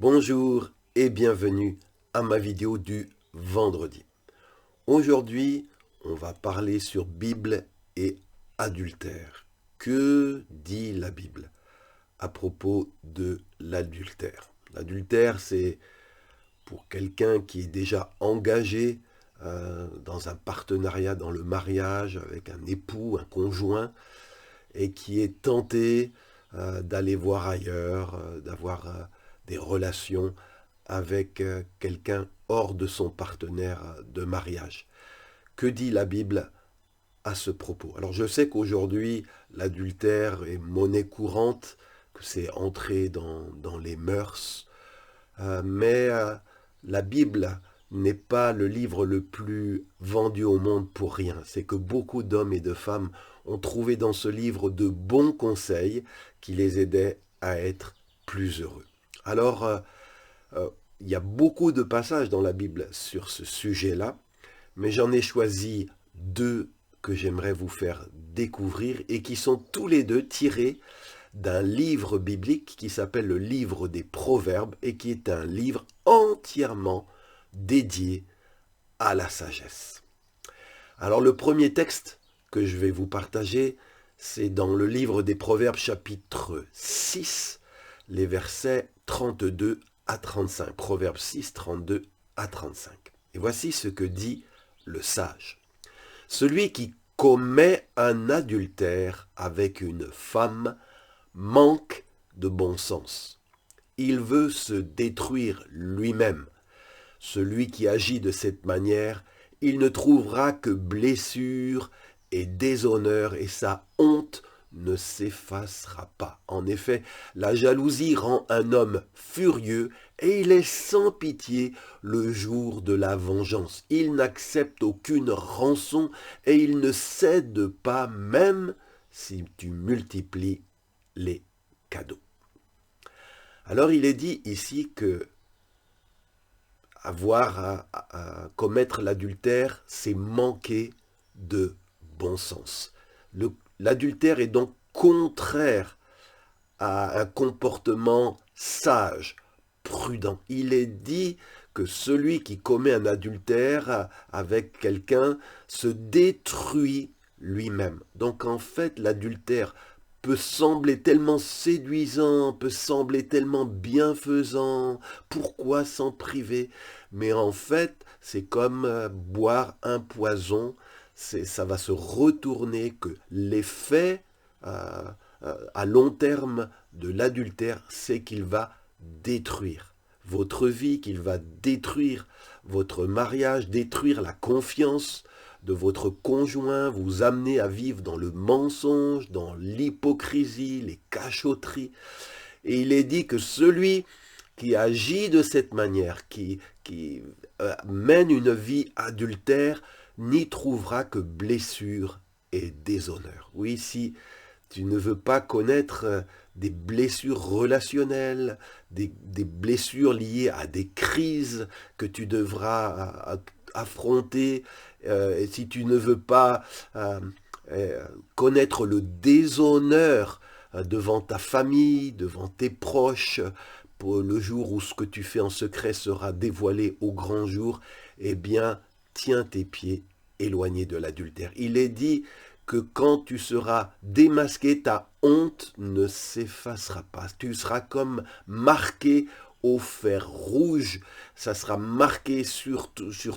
Bonjour et bienvenue à ma vidéo du vendredi. Aujourd'hui, on va parler sur Bible et adultère. Que dit la Bible à propos de l'adultère? L'adultère, c'est pour quelqu'un qui est déjà engagé dans un partenariat, dans le mariage, avec un époux, un conjoint, et qui est tenté d'aller voir ailleurs, d'avoir des relations avec quelqu'un hors de son partenaire de mariage. Que dit la Bible à ce propos? Alors je sais qu'aujourd'hui l'adultère est monnaie courante, que c'est entré dans les mœurs, mais la Bible n'est pas le livre le plus vendu au monde pour rien. C'est que beaucoup d'hommes et de femmes ont trouvé dans ce livre de bons conseils qui les aidaient à être plus heureux. Alors, il y a beaucoup de passages dans la Bible sur ce sujet-là, mais j'en ai choisi deux que j'aimerais vous faire découvrir et qui sont tous les deux tirés d'un livre biblique qui s'appelle le livre des Proverbes et qui est un livre entièrement dédié à la sagesse. Alors le premier texte que je vais vous partager, c'est dans le livre des Proverbes chapitre 6, les versets 32 à 35. Proverbes 6, 32 à 35. Et voici ce que dit le sage. Celui qui commet un adultère avec une femme manque de bon sens. Il veut se détruire lui-même. Celui qui agit de cette manière, il ne trouvera que blessure et déshonneur, et sa honte ne s'effacera pas. En effet, la jalousie rend un homme furieux et il est sans pitié le jour de la vengeance. Il n'accepte aucune rançon et il ne cède pas même si tu multiplies les cadeaux. Alors il est dit ici que avoir à commettre l'adultère, c'est manquer de bon sens. L'adultère est donc contraire à un comportement sage, prudent. Il est dit que celui qui commet un adultère avec quelqu'un se détruit lui-même. Donc en fait, l'adultère peut sembler tellement séduisant, peut sembler tellement bienfaisant, pourquoi s'en priver? Mais en fait, c'est comme boire un poison, ça va se retourner, que l'effet à long terme de l'adultère, c'est qu'il va détruire votre vie, qu'il va détruire votre mariage, détruire la confiance de votre conjoint, vous amener à vivre dans le mensonge, dans l'hypocrisie, les cachotteries. Et il est dit que celui qui agit de cette manière, qui mène une vie adultère, n'y trouvera que blessure et déshonneur. Oui, si tu ne veux pas connaître des blessures relationnelles, des blessures liées à des crises que tu devras affronter, et si tu ne veux pas connaître le déshonneur devant ta famille, devant tes proches, pour le jour où ce que tu fais en secret sera dévoilé au grand jour, eh bien, tiens tes pieds éloignés de l'adultère. Il est dit que quand tu seras démasqué, ta honte ne s'effacera pas. Tu seras comme marqué au fer rouge, ça sera marqué sur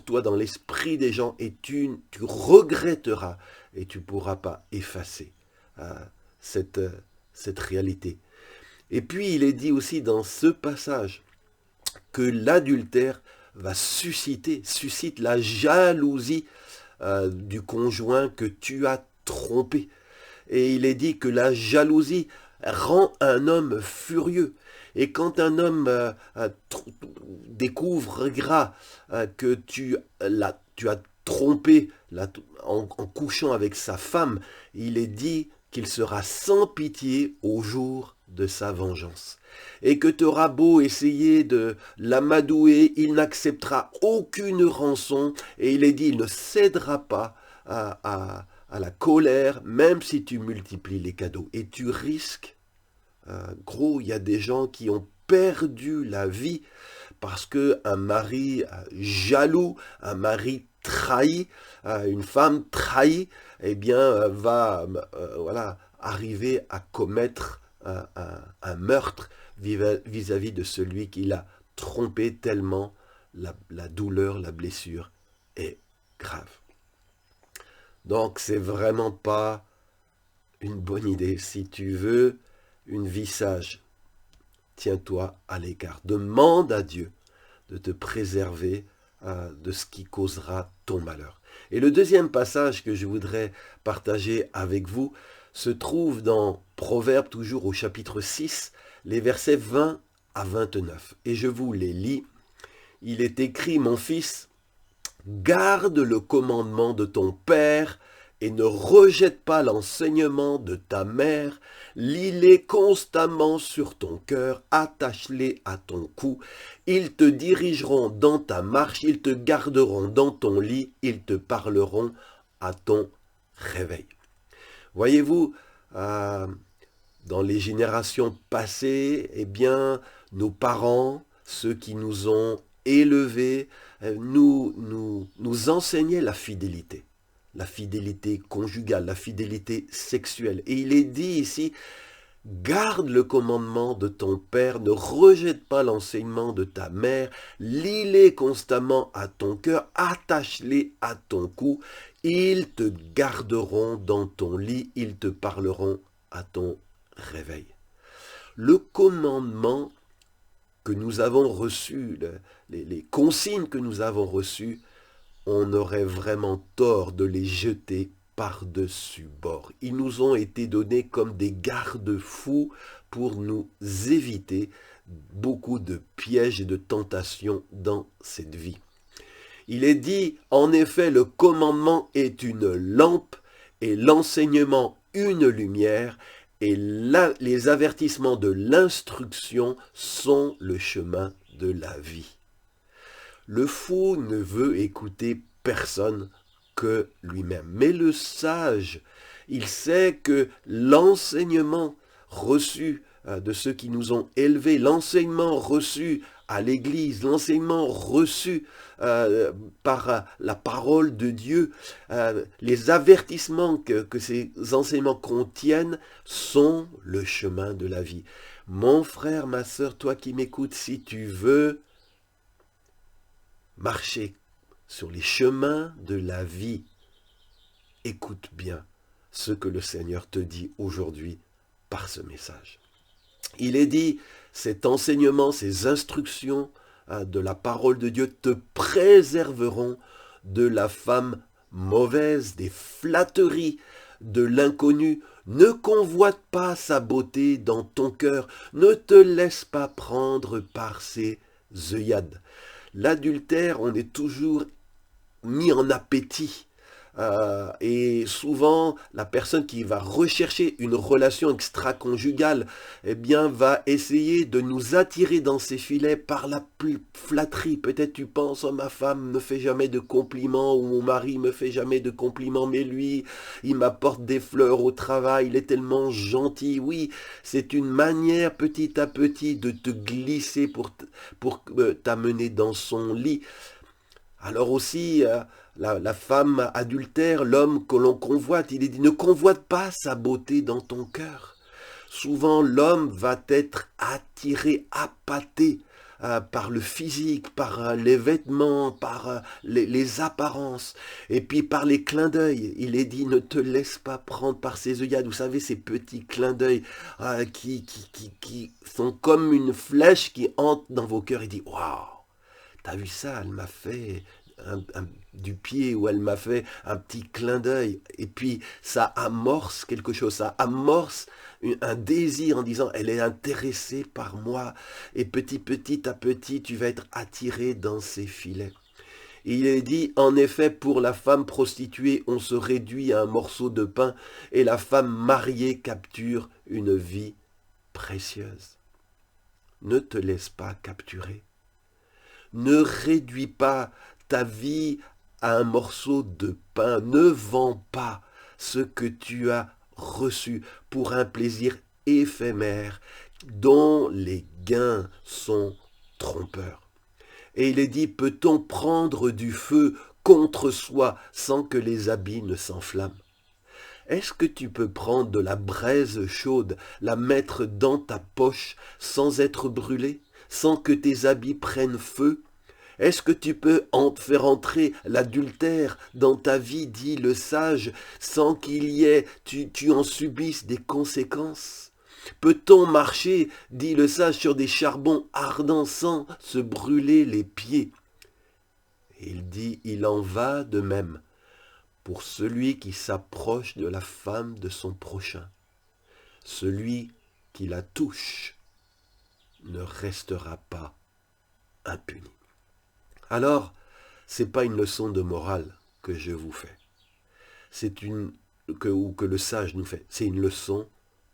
toi dans l'esprit des gens et tu regretteras et tu ne pourras pas effacer cette, cette réalité. Et puis il est dit aussi dans ce passage que l'adultère va suscite la jalousie du conjoint que tu as trompé. Et il est dit que la jalousie rend un homme furieux. Et quand un homme découvrira que tu as trompé en couchant avec sa femme, il est dit qu'il sera sans pitié au jour de sa vengeance. Et que tu auras beau essayer de l'amadouer, il n'acceptera aucune rançon, et il est dit, il ne cédera pas à la colère, même si tu multiplies les cadeaux. Et tu risques, gros, il y a des gens qui ont perdu la vie parce qu'un mari jaloux, un mari trahi, une femme trahie, eh bien, va voilà, arriver à commettre un meurtre vis-à-vis de celui qui l'a trompé tellement la douleur, la blessure est grave. Donc, c'est vraiment pas une bonne idée. Si tu veux une vie sage, tiens-toi à l'écart. Demande à Dieu de te préserver de ce qui causera ton malheur. Et le deuxième passage que je voudrais partager avec vous se trouve dans Proverbes, toujours au chapitre 6, les versets 20 à 29. Et je vous les lis. Il est écrit, mon fils, garde le commandement de ton père et ne rejette pas l'enseignement de ta mère, lis-les constamment sur ton cœur, attache-les à ton cou, ils te dirigeront dans ta marche, ils te garderont dans ton lit, ils te parleront à ton réveil. Voyez-vous, dans les générations passées, eh bien, nos parents, ceux qui nous ont élevés, nous enseignaient la fidélité conjugale, la fidélité sexuelle. Et il est dit ici, garde le commandement de ton père, ne rejette pas l'enseignement de ta mère, lis-les constamment à ton cœur, attache-les à ton cou, ils te garderont dans ton lit, ils te parleront à ton réveil. Le commandement que nous avons reçu, les consignes que nous avons reçues, on aurait vraiment tort de les jeter par-dessus bord. Ils nous ont été donnés comme des garde-fous pour nous éviter beaucoup de pièges et de tentations dans cette vie. Il est dit, en effet, le commandement est une lampe et l'enseignement une lumière, et les avertissements de l'instruction sont le chemin de la vie. Le fou ne veut écouter personne que lui-même. Mais le sage, il sait que l'enseignement reçu de ceux qui nous ont élevés, l'enseignement reçu à l'Église, l'enseignement reçu par la parole de Dieu, les avertissements que ces enseignements contiennent sont le chemin de la vie. Mon frère, ma sœur, toi qui m'écoutes, si tu veux marcher sur les chemins de la vie, écoute bien ce que le Seigneur te dit aujourd'hui par ce message. Il est dit, cet enseignement, ces instructions de la parole de Dieu te préserveront de la femme mauvaise, des flatteries de l'inconnu. Ne convoite pas sa beauté dans ton cœur, ne te laisse pas prendre par ses œillades. L'adultère, on est toujours mis en appétit. Et souvent, la personne qui va rechercher une relation extra-conjugale, eh bien, va essayer de nous attirer dans ses filets par la flatterie. Peut-être tu penses, oh, ma femme ne me fait jamais de compliments, ou mon mari me fait jamais de compliments, mais lui, il m'apporte des fleurs au travail, il est tellement gentil. Oui, c'est une manière petit à petit de te glisser pour t'amener dans son lit. Alors aussi, la femme adultère, l'homme que l'on convoite, il est dit, ne convoite pas sa beauté dans ton cœur. Souvent, l'homme va être attiré, appâté par le physique, par les vêtements, par les apparences, et puis par les clins d'œil. Il est dit, ne te laisse pas prendre par ces œillades. Vous savez, ces petits clins d'œil qui sont comme une flèche qui entre dans vos cœurs et dit, waouh! T'as vu ça, elle m'a fait du pied, ou elle m'a fait un petit clin d'œil. Et puis ça amorce quelque chose, ça amorce un désir en disant, elle est intéressée par moi. Et petit à petit, tu vas être attiré dans ses filets. Et il est dit, en effet, pour la femme prostituée, on se réduit à un morceau de pain, et la femme mariée capture une vie précieuse. Ne te laisse pas capturer. Ne réduis pas ta vie à un morceau de pain. Ne vends pas ce que tu as reçu pour un plaisir éphémère dont les gains sont trompeurs. Et il est dit, peut-on prendre du feu contre soi sans que les habits ne s'enflamment? Est-ce que tu peux prendre de la braise chaude, la mettre dans ta poche sans être brûlé, sans que tes habits prennent feu? Est-ce que tu peux faire entrer l'adultère dans ta vie, dit le sage, sans qu'il y ait, tu en subisses des conséquences? Peut-on marcher, dit le sage, sur des charbons ardents sans se brûler les pieds? Il dit, il en va de même pour celui qui s'approche de la femme de son prochain. Celui qui la touche ne restera pas impuni. Alors, ce n'est pas une leçon de morale que je vous fais. Que le sage nous fait. C'est une leçon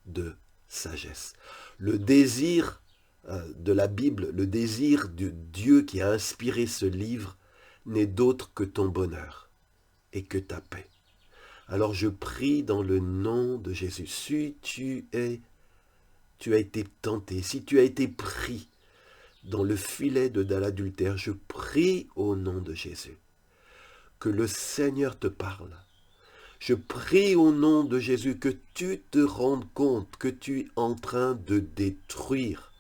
de sagesse. Le désir de la Bible, le désir de Dieu qui a inspiré ce livre n'est d'autre que ton bonheur et que ta paix. Alors je prie dans le nom de Jésus. Si tu as été tenté, si tu as été pris dans le filet de l'adultère, je prie au nom de Jésus que le Seigneur te parle. Je prie au nom de Jésus que tu te rendes compte que tu es en train de détruire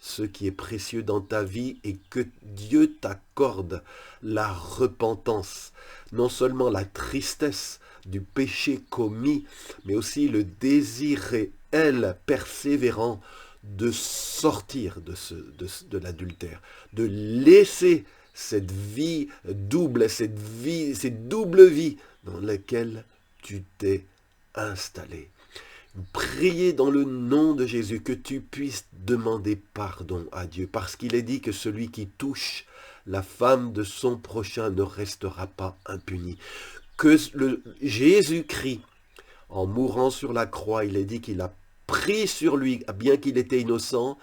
ce qui est précieux dans ta vie et que Dieu t'accorde la repentance, non seulement la tristesse du péché commis, mais aussi le désir réel, persévérant, de sortir de l'adultère, de laisser cette vie double, cette double vie dans laquelle tu t'es installé. Priez dans le nom de Jésus que tu puisses demander pardon à Dieu, parce qu'il est dit que celui qui touche la femme de son prochain ne restera pas impuni. Que Jésus-Christ, en mourant sur la croix, il est dit qu'il a pris sur lui, bien qu'il était innocent,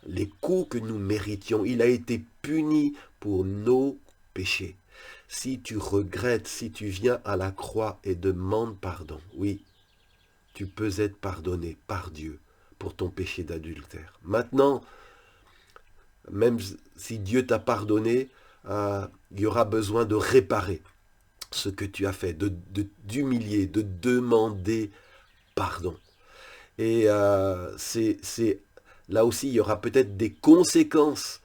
les coups que nous méritions. Il a été puni pour nos péchés. Si tu regrettes, si tu viens à la croix et demandes pardon, oui, tu peux être pardonné par Dieu pour ton péché d'adultère. Maintenant, même si Dieu t'a pardonné, il y aura besoin de réparer ce que tu as fait, d'humilier, de demander pardon. Et là aussi, il y aura peut-être des conséquences.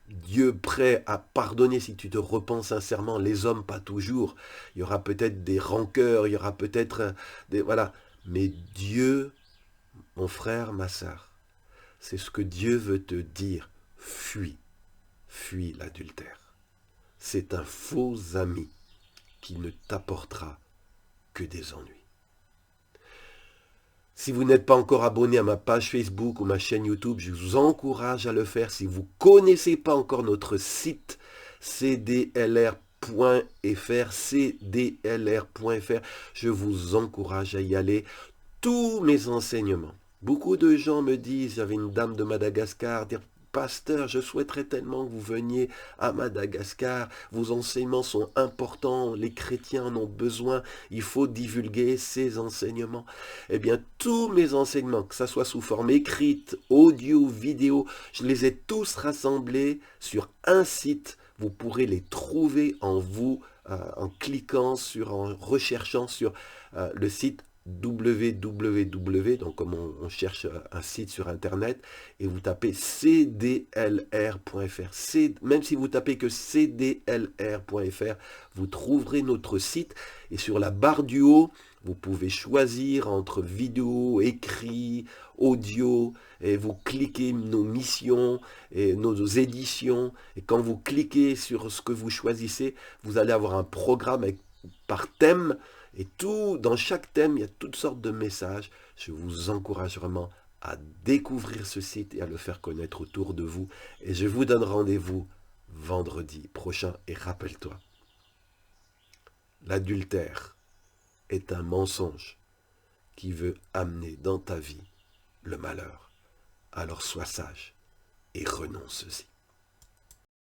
Dieu prêt à pardonner si tu te repens sincèrement, les hommes pas toujours. Il y aura peut-être des rancœurs, il y aura peut-être des... Voilà. Mais Dieu, mon frère, ma sœur, c'est ce que Dieu veut te dire. Fuis l'adultère. C'est un faux ami qui ne t'apportera que des ennuis. Si vous n'êtes pas encore abonné à ma page Facebook ou ma chaîne YouTube, je vous encourage à le faire. Si vous ne connaissez pas encore notre site cdlr.fr, je vous encourage à y aller. Tous mes enseignements. Beaucoup de gens me disent, il y avait une dame de Madagascar, dire, pasteur, je souhaiterais tellement que vous veniez à Madagascar, vos enseignements sont importants, les chrétiens en ont besoin, il faut divulguer ces enseignements. Eh bien, tous mes enseignements, que ce soit sous forme écrite, audio, vidéo, je les ai tous rassemblés sur un site. Vous pourrez les trouver en cliquant en recherchant sur le site www, donc comme on cherche un site sur internet, et vous tapez cdlr.fr. Même si vous tapez que cdlr.fr, vous trouverez notre site, et sur la barre du haut, vous pouvez choisir entre vidéo, écrit, audio, et vous cliquez nos missions et nos éditions, et quand vous cliquez sur ce que vous choisissez, vous allez avoir un programme par thème. Et dans chaque thème, il y a toutes sortes de messages. Je vous encourage vraiment à découvrir ce site et à le faire connaître autour de vous. Et je vous donne rendez-vous vendredi prochain. Et rappelle-toi, l'adultère est un mensonge qui veut amener dans ta vie le malheur. Alors sois sage et renonce-y.